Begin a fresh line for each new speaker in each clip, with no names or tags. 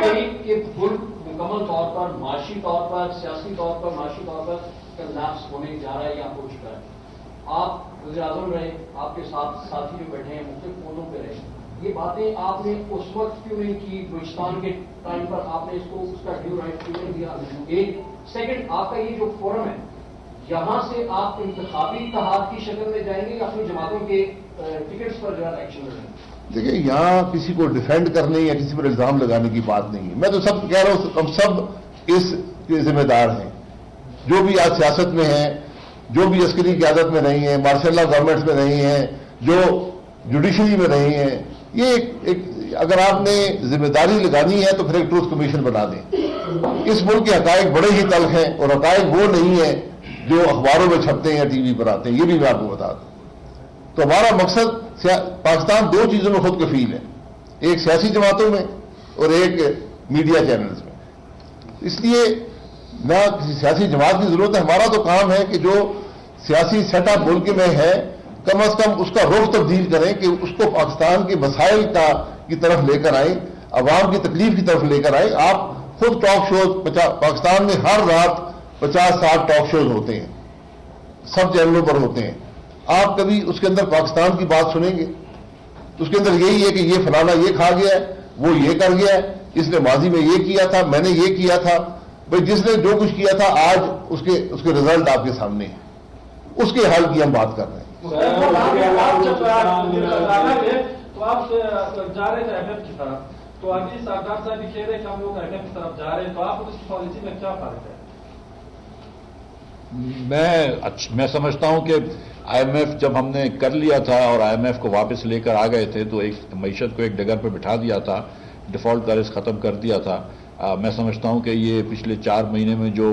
کہی کہ ملک مکمل طور پر معاشی طور پر سیاسی طور پر معاشی طور پر کلاپس ہونے جا رہا ہے یا ہو چکا ہے. آپ وزیر اعظم رہے, آپ کے ساتھ ساتھی جو بیٹھے ہیں مختلف عہدوں پہ رہے, یہ باتیں آپ نے اس وقت کیوں نہیں کی؟ بلوچستان کے ٹائم پر آپ نے اس کا ڈیو رائٹ کیوں نہیں دیا؟ ایک سیکنڈ, آپ کا یہ جو فورم ہے یہاں سے آپ انتخابی اتحاد کی شکل میں جائیں گے یا اپنی جماعتوں کے ٹکٹس پر جو ہے ایکشن لیں گے؟
دیکھیں, یہاں کسی کو ڈیفینڈ کرنے یا کسی پر الزام لگانے کی بات نہیں ہے. میں تو سب کہہ رہا ہوں, ہم سب اس کے ذمہ دار ہیں جو بھی آج سیاست میں ہیں, جو بھی عسکری قیادت میں نہیں ہیں, مارشل لا گورنمنٹس میں نہیں ہیں, جو جوڈیشری میں نہیں ہیں. یہ اگر آپ نے ذمہ داری لگانی ہے تو پھر ایک ٹروتھ کمیشن بنا دیں. اس ملک کے حقائق بڑے ہی تلخ ہیں اور حقائق وہ نہیں ہیں جو اخباروں میں چھپتے ہیں یا ٹی وی پر آتے ہیں. یہ بھی میں آپ کو بتا دوں. تو ہمارا مقصد پاکستان دو چیزوں میں خود کفیل ہے, ایک سیاسی جماعتوں میں اور ایک میڈیا چینلز میں. اس لیے نہ کسی سیاسی جماعت کی ضرورت ہے. ہمارا تو کام ہے کہ جو سیاسی سیٹ اپ ملک میں ہے کم از کم اس کا رخ تبدیل کریں کہ اس کو پاکستان کے مسائل کی طرف لے کر آئیں, عوام کی تکلیف کی طرف لے کر آئیں. آپ خود ٹاک شوز پاکستان میں ہر رات 50-60 ٹاک شوز ہوتے ہیں, سب چینلوں پر ہوتے ہیں. آپ کبھی اس کے اندر پاکستان کی بات سنیں گے؟ اس کے اندر یہی ہے کہ یہ فلانا یہ کھا گیا ہے, وہ یہ کر گیا ہے, اس نے ماضی میں یہ کیا تھا, میں نے یہ کیا تھا. بھائی جس نے جو کچھ کیا تھا آج اس کے رزلٹ آپ کے سامنے ہیں, اس کے حل کی ہم بات کر رہے ہیں.
تو آپ جا رہے تھے ایم ایف کی طرف, تو ابھی سردار صاحب بھی کہہ رہے کہ ہم لوگ ایم ایف کی طرف جا رہے ہیں, تو آپ اس کی پالیسی میں کیا فرق ہے؟
میں سمجھتا ہوں کہ آئی ایم ایف جب ہم نے کر لیا تھا اور آئی ایم ایف کو واپس لے کر آ گئے تھے تو ایک معیشت کو ایک ڈگر پہ بٹھا دیا تھا, ڈیفالٹ قرض ختم کر دیا تھا. میں سمجھتا ہوں کہ یہ پچھلے 4 مہینے میں جو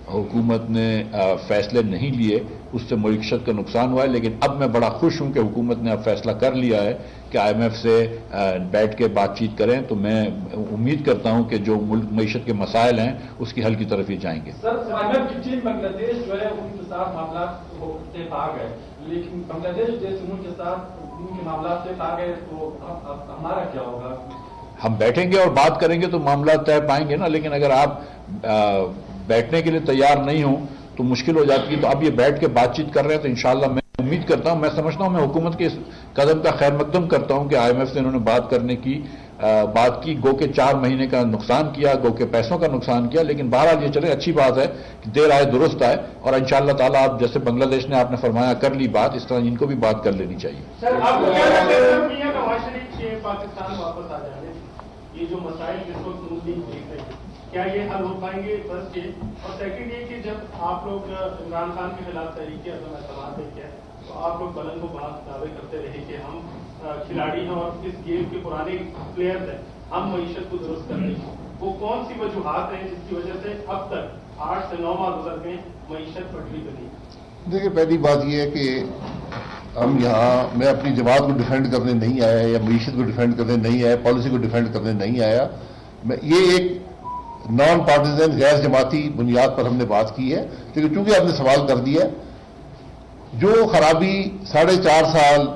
حکومت نے فیصلے نہیں لیے اس سے معیشت کا نقصان ہوا ہے. لیکن اب میں بڑا خوش ہوں کہ حکومت نے اب فیصلہ کر لیا ہے کہ آئی ایم ایف سے بیٹھ کے بات چیت کریں. تو میں امید کرتا ہوں کہ جو ملک معیشت کے مسائل ہیں اس کی حل کی طرف ہی جائیں گے.
سر, آئی ایم ایف کی ٹیم بنگلہ دیش جو ہے ان کے ساتھ معاملات سے آ گئے, لیکن بنگلہ دیش جیسے ملک کے ساتھ ان کے معاملات سے آ گئے تو ہمارا کیا ہوگا؟
ہم بیٹھیں گے اور بات کریں گے تو معاملات طے پائیں گے نا. لیکن اگر آپ بیٹھنے کے لیے تیار نہیں ہوں تو مشکل ہو جاتی ہے. تو اب یہ بیٹھ کے بات چیت کر رہے ہیں تو انشاءاللہ میں امید کرتا ہوں, میں سمجھتا ہوں, میں حکومت کے اس قدم کا خیر مقدم کرتا ہوں کہ آئی ایم ایف سے انہوں نے بات کرنے کی بات کی. گو کہ 4 مہینے کا نقصان کیا, گو کہ پیسوں کا نقصان کیا, لیکن بہرحال یہ چلے اچھی بات ہے کہ دیر آئے درست آئے. اور انشاءاللہ تعالیٰ آپ جیسے بنگلہ دیش نے آپ نے فرمایا کر لی بات, اس طرح ان کو بھی بات کر لینی چاہیے.
سر, آپ کو کیا لگتا ہے میاں نواز شریف کے پاکستان واپس آ جانے یہ جو مسائل جس وقت نون لیگ دیکھ رہے ہیں کیا یہ حل ہو پائیں گے؟ فرسٹ یہ, اور سیکنڈ یہ کہ جب آپ لوگ عمران خان کے خلاف تحریک عدم اعتماد دیکھے تو آپ لوگ بلند و بلند دعوے کرتے رہے کہ ہم کھلاڑی ہیں اور اس گیم کے پرانے پلیئرز ہیں, ہم معیشت کو درست کر رہے ہیں. وہ کون سی وجوہات ہیں جس کی وجہ سے اب تک 8 سے 9 ماہ گزر گئے معیشت پٹری پہ نہیں؟
دیکھیے, پہلی بات یہ ہے کہ ہم یہاں, میں اپنی جماعت کو ڈیفینڈ کرنے نہیں آیا یا معیشت کو ڈیفینڈ کرنے نہیں آیا, پالیسی کو ڈیفینڈ کرنے نہیں آیا. یہ ایک نان پارٹیزن غیر جماعتی بنیاد پر ہم نے بات کی ہے. لیکن چونکہ آپ نے سوال کر دیا, جو خرابی 4.5 سال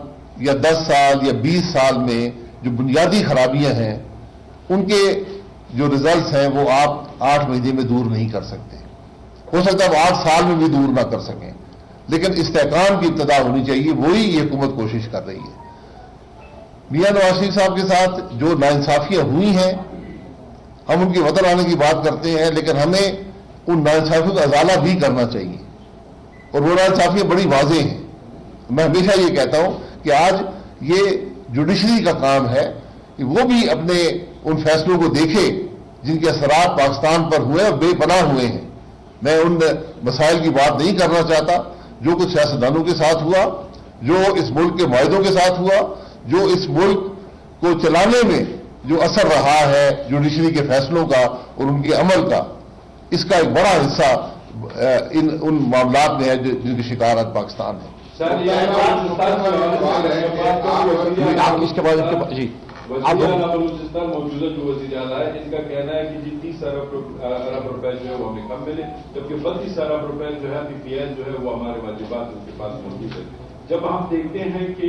یا 10 سال یا 20 سال میں جو بنیادی خرابیاں ہیں ان کے جو ریزلٹس ہیں وہ آپ 8 مہینے میں دور نہیں کر سکتے. ہو سکتا ہے آپ 8 سال میں بھی دور نہ کر سکیں, لیکن استحکام کی ابتدا ہونی چاہیے. وہی یہ حکومت کوشش کر رہی ہے. میاں نواز شریف صاحب کے ساتھ جو ناانصافیاں ہوئی ہیں, ہم ان کے وطن آنے کی بات کرتے ہیں, لیکن ہمیں ان ناانصافیوں کا ازالہ بھی کرنا چاہیے. اور وہ ناانصافیاں بڑی واضح ہیں. میں ہمیشہ یہ کہتا ہوں کہ آج یہ جوڈیشری کا کام ہے کہ وہ بھی اپنے ان فیصلوں کو دیکھے جن کے اثرات پاکستان پر ہوئے اور بے پناہ ہوئے ہیں. میں ان مسائل کی بات نہیں کرنا چاہتا جو کچھ سیاستدانوں کے ساتھ ہوا, جو اس ملک کے معاہدوں کے ساتھ ہوا, جو اس ملک کو چلانے میں جو اثر رہا ہے جوڈیشری کے فیصلوں کا اور ان کے عمل کا, اس کا ایک بڑا حصہ ان معاملات میں ہے جن کے شکار آج پاکستان ہے.
اس کے بعد جی
بلوچستان موجودہ جو وزیر اعلیٰ ہے ان کا کہنا ہے کہ 30 ارب روپے جو ہے وہ ہمیں کم ملے, جبکہ 32 ارب روپے جو ہے پی پی ایل جو ہے وہ ہمارے واجبات ان کے پاس موجود ہے. جب ہم دیکھتے ہیں کہ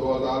2000,